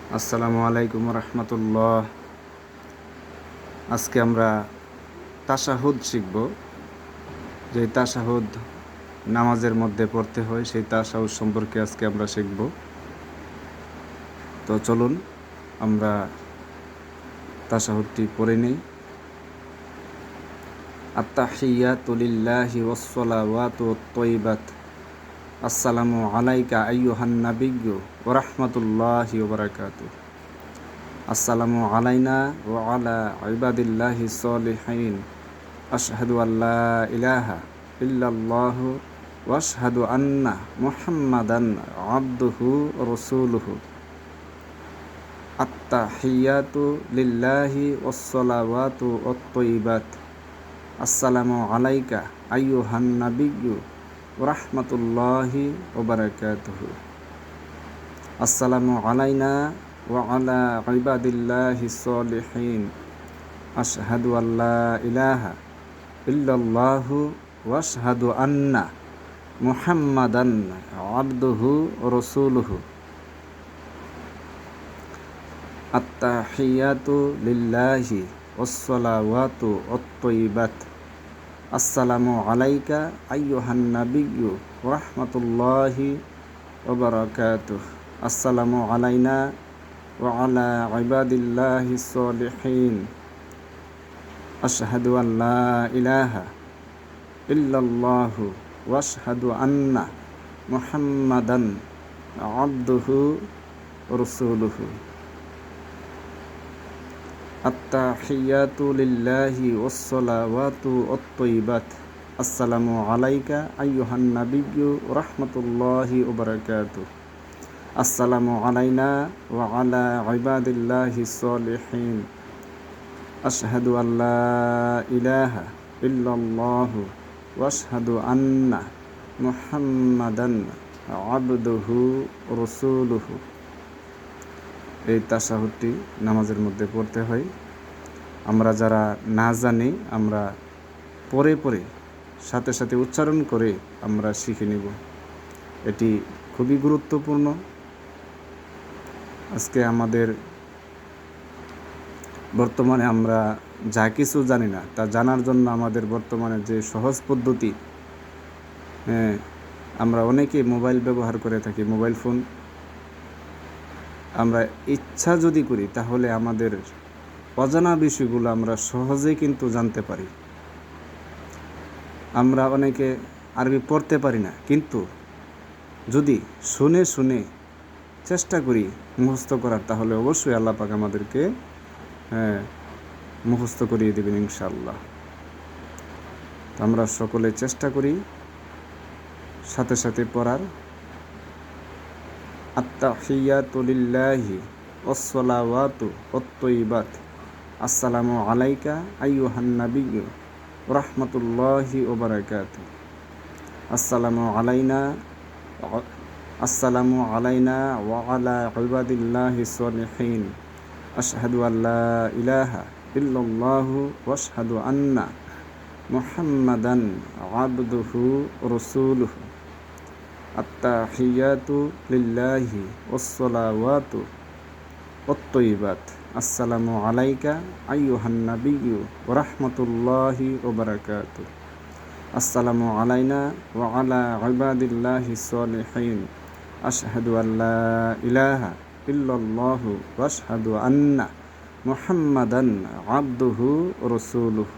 আসসালামু আলাইকুম রহমতুল্লাহ। আজকে আমরা তাশাহুদ শিখব। যে তাশাহুদ নামাজের মধ্যে পড়তে হয়, সেই তাশাহুদ সম্পর্কে আজকে আমরা শিখব। তো চলুন আমরা তাশাহুদটি পড়ে নেই। আত-তাহিয়াতু লিল্লাহি ওয়াস-সালাওয়াতু ওয়াত-তাইয়্যিবাত। আসসালামু আলাইকা আইয়ুহান নাবিয়্যু ওয়া রাহমাতুল্লাহি ওয়া বারাকাতুহু। আসসালামু আলাইনা ওয়া আলা ইবাদিল্লাহিস সলিহিন। আশহাদু আল্লা ইলাহা ইল্লাল্লাহু ওয়া আশহাদু আন্না মুহাম্মাদান আবদুহু ওয়া রাসূলুহু। আত-তাহিয়াতু লিল্লাহি ওয়াস-সালাওয়াতু ওয়াত-তাইয়্যিবাত। আসসালামু আলাইকা আইয়ুহান নাবিয়্যু ওয়া রাহমাতুল্লাহি ওয়া বারাকাতুহু। আসসালামু আলাইনা ওয়া আলা ইবাদিল্লাহিস সলিহিন। আশহাদু আল্লা ইলাহা ইল্লাল্লাহু ওয়া আশহাদু আন্না মুহাম্মাদান আবদুহু ওয়া রাসূলুহু। আত-তাহিয়াতু লিল্লাহি ওয়াস-সালাওয়াতু ওয়াত-তাইয়্যিবাত। আসসালামু আলাইকা আইয়ুহান নাবিয়্যু ওয়া রাহমাতুল্লাহি ওয়া বারাকাতুহু। আসসালামু আলাইনা ওয়া আলা ইবাদিল্লাহিস সলিহিন। আশহাদু আল্লা ইলাহা ইল্লাল্লাহু ওয়া আশহাদু আন্না মুহাম্মাদান আবদুহু ওয়া রাসূলুহু। আত-তাহিয়াতু লিল্লাহি ওয়াস-সালাওয়াতু ওয়াত-তাইয়্যিবাত। আসসালামু আলাইকা আইয়ুহান নাবিয়্যু ওয়া রাহমাতুল্লাহি ওয়া বারাকাতুহু। আসসালামু আলাইনা ওয়া আলা ইবাদিল্লাহিস সলিহিন। আশহাদু আল্লা ইলাহা ইল্লাল্লাহু ওয়া আশহাদু আন্না মুহাম্মাদান আবদুহু ওয়া রাসূলুহু। এই তাশাহুদটি নামাজের মধ্যে পড়তে হয়। আমরা যারা না জানি, আমরা পরে পরে সাথে সাথে উচ্চারণ করে আমরা শিখে নিব। এটি খুবই গুরুত্বপূর্ণ। আজকে আমাদের বর্তমানে আমরা যা কিছু জানি না, তা জানার জন্য আমাদের বর্তমানে যে সহজ পদ্ধতি, আমরা অনেকে মোবাইল ব্যবহার করে থাকি, মোবাইল ফোন। আমরা ইচ্ছা যদি করি তাহলে আমাদের অজানা বিষয়গুলো আমরা সহজেই কিন্তু জানতে পারি। আমরা অনেকে আরবি পড়তে পারি না, কিন্তু যদি শুনে শুনে চেষ্টা করি মুখস্থ করার, তাহলে অবশ্যই আল্লাহ পাক আমাদেরকে মুখস্থ করিয়ে দেবেন ইনশাআল্লাহ। আমরা সকলে চেষ্টা করি সাথে সাথে পড়ার। আত-তাহিয়াতু লিল্লাহি ওয়াস-সালাওয়াতু ওয়াত-তাইয়্যিবাত। আসসালামু আলাইকা আইয়ুহান নাবিয়্যু ওয়া রাহমাতুল্লাহি ওয়া বারাকাতুহু। আসসালামু আলাইনা ওয়া আলা ইবাদিল্লাহিস সলিহিন। আশহাদু আল্লা ইলাহা ইল্লাল্লাহু ওয়া আশহাদু আন্না মুহাম্মাদান আবদুহু ওয়া রাসূলুহু। আত-তাহিয়াতু লিল্লাহি ওয়াস-সালাওয়াতু ওয়াত-তাইয়্যিবাত। আসসালামু আলাইকা আইয়ুহান নাবিয়্যু ওয়া রাহমাতুল্লাহি ওয়া বারাকাতুহু। আসসালামু আলাইনা ওয়া আলা ইবাদিল্লাহিস সলিহিন। আশহাদু আল্লা ইলাহা ইল্লাল্লাহু ওয়া আশহাদু আন্না মুহাম্মাদান আবদুহু ওয়া রাসূলুহু।